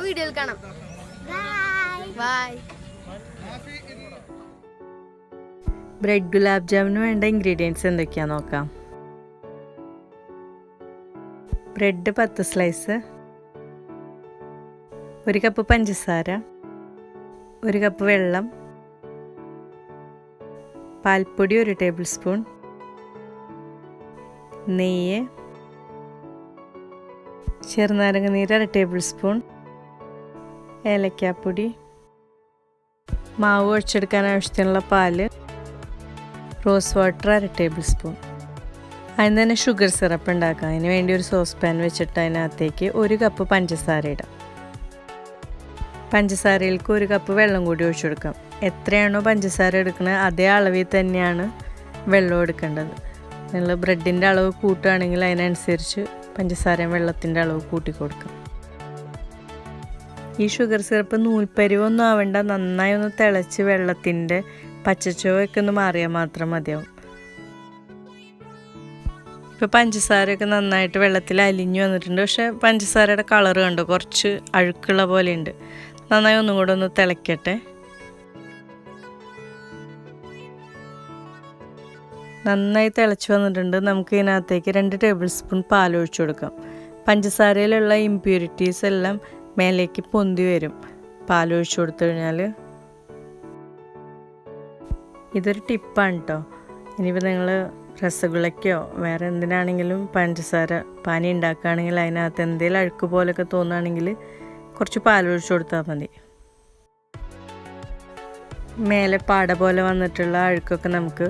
വീഡിയോയിൽ കാണാം. By. Bread gulab ജാമിന് വേണ്ട ഇൻഗ്രീഡിയൻസ് എന്തൊക്കെയാണെന്ന് നോക്കാം. ബ്രെഡ് 10 സ്ലൈസ്, 1 കപ്പ് പഞ്ചസാര, 1 കപ്പ് വെള്ളം, പാൽപ്പൊടി 1 ടേബിൾ സ്പൂൺ, നെയ്യ്, ചെറുനാരങ്ങ നീര് 1/2 ടേബിൾ സ്പൂൺ, ഏലക്കാപ്പൊടി, മാവ് കുഴച്ചെടുക്കാൻ ആവശ്യത്തിനുള്ള പാല്, റോസ് വാട്ടർ 1/2 ടേബിൾ സ്പൂൺ. അതിന് തന്നെ ഷുഗർ സിറപ്പ് ഉണ്ടാക്കാം. അതിന് വേണ്ടി ഒരു സോസ് പാൻ വെച്ചിട്ട് അതിനകത്തേക്ക് 1 കപ്പ് പഞ്ചസാര ഇടാം. പഞ്ചസാരയിലേക്ക് 1 കപ്പ് വെള്ളം കൂടി ഒഴിച്ചു കൊടുക്കാം. എത്രയാണോ പഞ്ചസാര എടുക്കുന്നത് അതേ അളവിൽ തന്നെയാണ് വെള്ളം എടുക്കേണ്ടത്. നിങ്ങൾ ബ്രെഡിൻ്റെ അളവ് കൂട്ടുകയാണെങ്കിൽ അതിനനുസരിച്ച് പഞ്ചസാരയും വെള്ളത്തിൻ്റെ അളവ് കൂട്ടി കൊടുക്കാം. ഈ ഷുഗർ സിറപ്പ് നൂൽപ്പരിവൊന്നും ആവേണ്ട, നന്നായി ഒന്ന് തിളച്ച് വെള്ളത്തിൻ്റെ പച്ചച്ചുവയൊക്കെ ഒന്ന് മാറിയാൽ മാത്രം മതിയാവും. ഇപ്പോൾ പഞ്ചസാരയൊക്കെ നന്നായിട്ട് വെള്ളത്തിൽ അലിഞ്ഞു വന്നിട്ടുണ്ട്. പക്ഷേ പഞ്ചസാരയുടെ കളറ് കണ്ടോ, കുറച്ച് അഴുക്കുള്ള പോലെ ഉണ്ട്. നന്നായി ഒന്നും കൂടെ ഒന്ന് തിളയ്ക്കട്ടെ. നന്നായി തിളച്ച് വന്നിട്ടുണ്ട്. നമുക്ക് ഇതിനകത്തേക്ക് 2 ടേബിൾ സ്പൂൺ പാൽ ഒഴിച്ചു കൊടുക്കാം. പഞ്ചസാരയിലുള്ള ഇമ്പ്യൂരിറ്റീസ് എല്ലാം മേലേക്ക് പൊന്തി വരും പാൽ ഒഴിച്ചു കൊടുത്തു കഴിഞ്ഞാൽ. ഇതൊരു ടിപ്പാണ് കേട്ടോ. ഇനിയിപ്പോൾ നിങ്ങൾ രസഗുളയ്ക്കോ വേറെ എന്തിനാണെങ്കിലും പഞ്ചസാര പാനി ഉണ്ടാക്കുകയാണെങ്കിൽ അതിനകത്ത് എന്തെങ്കിലും അഴുക്ക് പോലെയൊക്കെ തോന്നുകയാണെങ്കിൽ കുറച്ച് പാലൊഴിച്ച് കൊടുത്താൽ മതി. മേലെ പാട പോലെ വന്നിട്ടുള്ള അഴുക്കൊക്കെ നമുക്ക്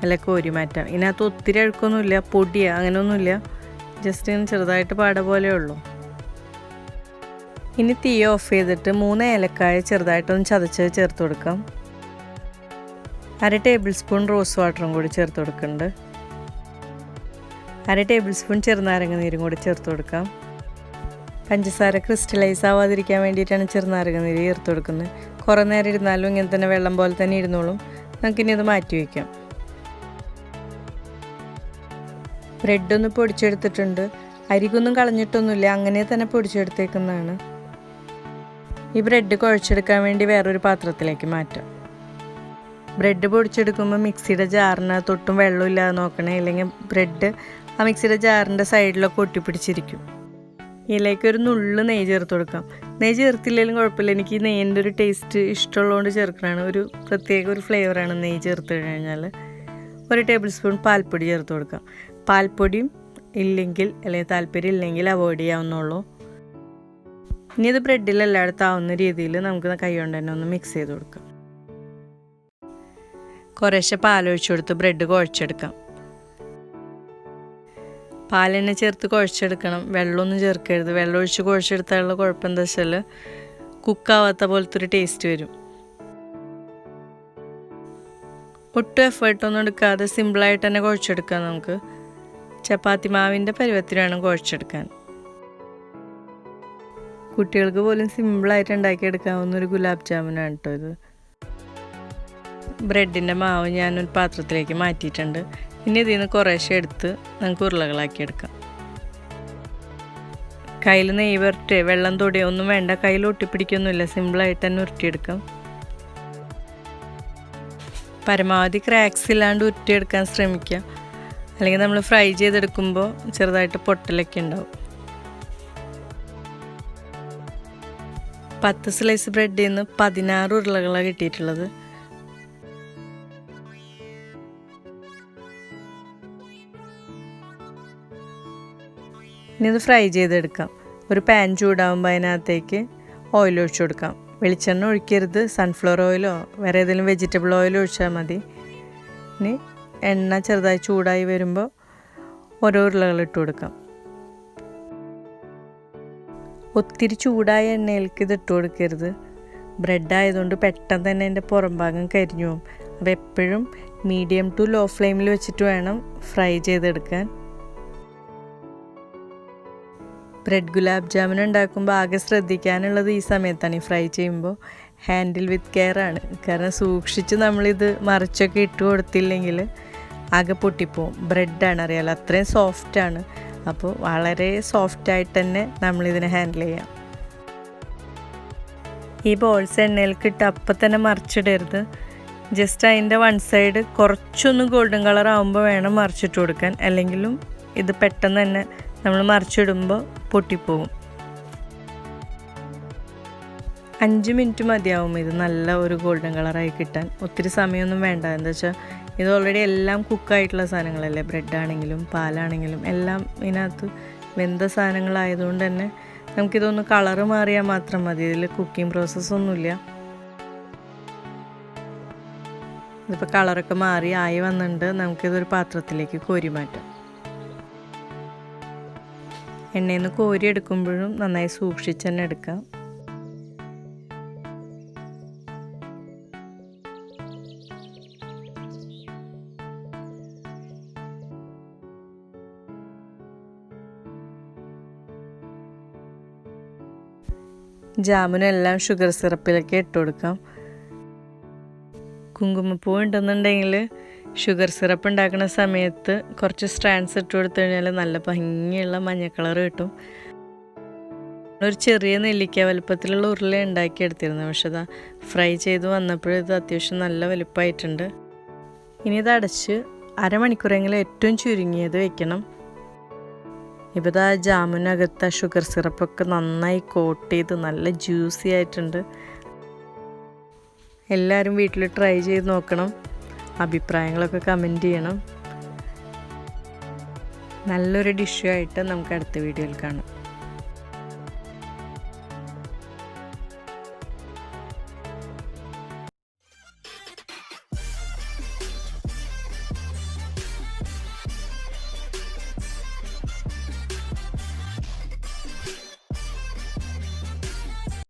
നല്ല കോരി മാറ്റാം. ഇതിനകത്ത് ഒത്തിരി അഴുക്കൊന്നുമില്ല, പൊടിയോ അങ്ങനെയൊന്നുമില്ല, ജസ്റ്റ് ഇങ്ങനെ ചെറുതായിട്ട് പാട പോലെ ഉള്ളൂ. ഇനി തീ ഓഫ് ചെയ്തിട്ട് 3 ഏലക്കായ ചെറുതായിട്ടൊന്ന് ചതച്ച് ചേർത്ത് കൊടുക്കാം. 1/2 ടേബിൾ സ്പൂൺ റോസ് വാട്ടറും കൂടി ചേർത്ത് കൊടുക്കുന്നുണ്ട്. 1/2 ടേബിൾ സ്പൂൺ ചെറുനാരങ്ങ നീരും കൂടി ചേർത്ത് കൊടുക്കാം. പഞ്ചസാര ക്രിസ്റ്റലൈസ് ആവാതിരിക്കാൻ വേണ്ടിയിട്ടാണ് ചെറുനാരങ്ങ നീര് ചേർത്ത് കൊടുക്കുന്നത്. കുറേ നേരം ഇരുന്നാലും ഇങ്ങനെ തന്നെ വെള്ളം പോലെ തന്നെ ഇരുന്നോളും. നമുക്കിനി ഇത് മാറ്റി വയ്ക്കാം. ബ്രെഡൊന്ന് പൊടിച്ചെടുത്തിട്ടുണ്ട്. അരികൊന്നും കളഞ്ഞിട്ടൊന്നുമില്ല, അങ്ങനെ തന്നെ പൊടിച്ചെടുത്തേക്കുന്നതാണ്. ഈ ബ്രെഡ് കുഴച്ചെടുക്കാൻ വേണ്ടി വേറൊരു പാത്രത്തിലേക്ക് മാറ്റാം. ബ്രെഡ് പൊടിച്ചെടുക്കുമ്പോൾ മിക്സിയുടെ ജാറിനകത്തൊട്ടും വെള്ളമില്ലാതെ നോക്കണേ, ഇല്ലെങ്കിൽ ബ്രെഡ് ആ മിക്സിയുടെ ജാറിൻ്റെ സൈഡിലൊക്കെ ഒട്ടിപ്പിടിച്ചിരിക്കും. ഇതിലേക്ക് ഒരു നുള്ളു നെയ്യ് ചേർത്ത് കൊടുക്കാം. നെയ്യ് ചേർത്തില്ലെങ്കിലും കുഴപ്പമില്ല, എനിക്ക് ഈ നെയ്യിൻ്റെ ഒരു ടേസ്റ്റ് ഇഷ്ടമുള്ളതുകൊണ്ട് ചേർക്കണതാണ്. ഒരു പ്രത്യേക ഒരു ഫ്ലേവറാണ് നെയ്യ് ചേർത്ത് കഴിഞ്ഞാൽ. 1 ടേബിൾ സ്പൂൺ പാൽപ്പൊടി ചേർത്ത് കൊടുക്കാം. പാൽപ്പൊടിയും ഇല്ലെങ്കിൽ അല്ലെങ്കിൽ താല്പര്യം ഇല്ലെങ്കിൽ അവോയ്ഡ് ചെയ്യാവുന്നുള്ളൂ. ഇനി ഇത് ബ്രെഡിൽ എല്ലായിടത്തും ആവുന്ന രീതിയിൽ നമുക്ക് കൈ കൊണ്ട് തന്നെ ഒന്ന് മിക്സ് ചെയ്ത് കൊടുക്കാം. കുറേശ്ശെ പാലൊഴിച്ച് കൊടുത്ത് ബ്രെഡ് കുഴച്ചെടുക്കാം. പാലെന്നെ ചേർത്ത് കുഴച്ചെടുക്കണം, വെള്ളമൊന്നും ചേർക്കരുത്. വെള്ളം ഒഴിച്ച് കുഴച്ചെടുത്താലുള്ള കുഴപ്പം എന്താ വെച്ചാൽ കുക്കാവാത്ത പോലത്തെ ഒരു ടേസ്റ്റ് വരും. ഒട്ടും എഫേർട്ടൊന്നും എടുക്കാതെ സിമ്പിളായിട്ട് തന്നെ കുഴച്ചെടുക്കാം. നമുക്ക് ചപ്പാത്തി മാവിൻ്റെ പരുവത്തിൽ വേണം കുഴച്ചെടുക്കാൻ. കുട്ടികൾക്ക് പോലും സിമ്പിളായിട്ട് ഉണ്ടാക്കിയെടുക്കാവുന്ന ഒരു ഗുലാബ് ജാമുനാണ് കേട്ടോ ഇത്. ബ്രെഡിൻ്റെ മാവ് ഞാനൊരു പാത്രത്തിലേക്ക് മാറ്റിയിട്ടുണ്ട്. ഇനി ഇതിൽ നിന്ന് കുറേശ്ശെ എടുത്ത് നമുക്ക് ഉരുളകളാക്കിയെടുക്കാം. കയ്യിൽ നെയ്യ് പുരട്ടി വെള്ളം തൊടിയോ ഒന്നും വേണ്ട, കയ്യിൽ ഒട്ടിപ്പിടിക്കൊന്നുമില്ല, സിമ്പിളായിട്ട് തന്നെ ഉരുട്ടിയെടുക്കാം. പരമാവധി ക്രാക്സ് ഇല്ലാണ്ട് ഉരുട്ടിയെടുക്കാൻ ശ്രമിക്കുക, അല്ലെങ്കിൽ നമ്മൾ ഫ്രൈ ചെയ്തെടുക്കുമ്പോൾ ചെറുതായിട്ട് പൊട്ടലൊക്കെ ഉണ്ടാവും. 10 സ്ലൈസ് ബ്രെഡിൽ നിന്ന് 16 ഉരുളകളാണ് കിട്ടിയിട്ടുള്ളത്. ഇനി ഇത് ഫ്രൈ ചെയ്തെടുക്കാം. ഒരു പാൻ ചൂടാകുമ്പോൾ അതിനകത്തേക്ക് ഓയിൽ ഒഴിച്ചു കൊടുക്കാം. വെളിച്ചെണ്ണ ഒഴിക്കരുത്, സൺഫ്ലവർ ഓയിലോ വേറെ ഏതെങ്കിലും വെജിറ്റബിൾ ഓയിലോ ഒഴിച്ചാൽ മതി. ഇനി എണ്ണ ചെറുതായി ചൂടായി വരുമ്പോൾ ഓരോ ഉരുളകൾ ഇട്ട് കൊടുക്കാം. ഒത്തിരി ചൂടായ എണ്ണയിലേക്ക് ഇത് ഇട്ട് കൊടുക്കരുത്. ബ്രെഡ് ആയതുകൊണ്ട് പെട്ടെന്ന് തന്നെ അതിൻ്റെ പുറം ഭാഗം കരിഞ്ഞു പോകും. അപ്പോൾ എപ്പോഴും മീഡിയം ടു ലോ ഫ്ലെയിമിൽ വെച്ചിട്ട് വേണം ഫ്രൈ ചെയ്തെടുക്കാൻ. ബ്രെഡ് ഗുലാബ് ജാമുൻ ഉണ്ടാക്കുമ്പോൾ ആകെ ശ്രദ്ധിക്കാനുള്ളത് ഈ സമയത്താണ്, ഈ ഫ്രൈ ചെയ്യുമ്പോൾ ഹാൻഡിൽ വിത്ത് കെയർ ആണ്. കാരണം സൂക്ഷിച്ച് നമ്മളിത് മറിച്ചൊക്കെ ഇട്ട് കൊടുത്തില്ലെങ്കിൽ ആകെ പൊട്ടിപ്പോവും. ബ്രെഡാണ്, അറിയാലോ, അത്രയും സോഫ്റ്റാണ്. അപ്പോൾ വളരെ സോഫ്റ്റായിട്ട് തന്നെ നമ്മളിതിനെ ഹാൻഡിൽ ചെയ്യാം. ഈ ബോൾസ് എണ്ണയിൽക്കിട്ട് അപ്പം തന്നെ മറിച്ചിടരുത്. ജസ്റ്റ് അതിൻ്റെ വൺ സൈഡ് കുറച്ചൊന്ന് ഗോൾഡൻ കളർ ആകുമ്പോൾ വേണം മറിച്ചിട്ട് കൊടുക്കാൻ, അല്ലെങ്കിലും ഇത് പെട്ടെന്ന് തന്നെ നമ്മൾ മറിച്ചിടുമ്പോൾ പൊട്ടിപ്പോവും. 5 മിനിറ്റ് മതിയാവും ഇത് നല്ല ഒരു ഗോൾഡൻ കളറായി കിട്ടാൻ. ഒത്തിരി സമയമൊന്നും വേണ്ട. എന്താ വെച്ചാൽ ഇത് ഓൾറെഡി എല്ലാം കുക്കായിട്ടുള്ള സാധനങ്ങളല്ലേ, ബ്രെഡാണെങ്കിലും പാലാണെങ്കിലും എല്ലാം ഇതിനകത്ത് വെന്ത സാധനങ്ങളായതുകൊണ്ട് തന്നെ നമുക്കിതൊന്ന് കളറ് മാറിയാൽ മാത്രം മതി. ഇതിൽ കുക്കിംഗ് പ്രോസസ്സൊന്നുമില്ല. ഇതിപ്പോൾ കളറൊക്കെ മാറി ആയി വന്നിട്ടുണ്ട്. നമുക്കിതൊരു പാത്രത്തിലേക്ക് കോരി മാറ്റാം. എണ്ണയിൽ നിന്ന് കോരി എടുക്കുമ്പോഴും നന്നായി സൂക്ഷിച്ച് തന്നെ എടുക്കാം. ജാമുനെല്ലാം ഷുഗർ സിറപ്പിലൊക്കെ ഇട്ട് കൊടുക്കാം. കുങ്കുമപ്പൂ ഉണ്ടെന്നുണ്ടെങ്കിൽ ഷുഗർ സിറപ്പ് ഉണ്ടാക്കുന്ന സമയത്ത് കുറച്ച് സ്ട്രാൻഡ്സ് ഇട്ട് കൊടുത്തു കഴിഞ്ഞാൽ നല്ല ഭംഗിയുള്ള മഞ്ഞ കളർ കിട്ടും. ഒരു ചെറിയ നെല്ലിക്ക വലുപ്പത്തിലുള്ള ഉരുള ഉണ്ടാക്കിയെടുത്തിരുന്നു. പക്ഷെ അത് ഫ്രൈ ചെയ്ത് വന്നപ്പോഴിത് അത്യാവശ്യം നല്ല വലുപ്പമായിട്ടുണ്ട്. ഇനി ഇത് അടച്ച് അരമണിക്കൂറെങ്കിലും ഏറ്റവും ചുരുങ്ങിയത് വെക്കണം. ഇപ്പോൾ ആ ജാമുനകത്ത് ഷുഗർ സിറപ്പൊക്കെ നന്നായി കോട്ട് ചെയ്ത് നല്ല ജ്യൂസി ആയിട്ടുണ്ട്. എല്ലാവരും വീട്ടിൽ ട്രൈ ചെയ്ത് നോക്കണം. അഭിപ്രായങ്ങളൊക്കെ കമൻറ്റ് ചെയ്യണം. നല്ലൊരു ഡിഷുമായിട്ട് നമുക്ക് അടുത്ത വീഡിയോയിൽ കാണാം.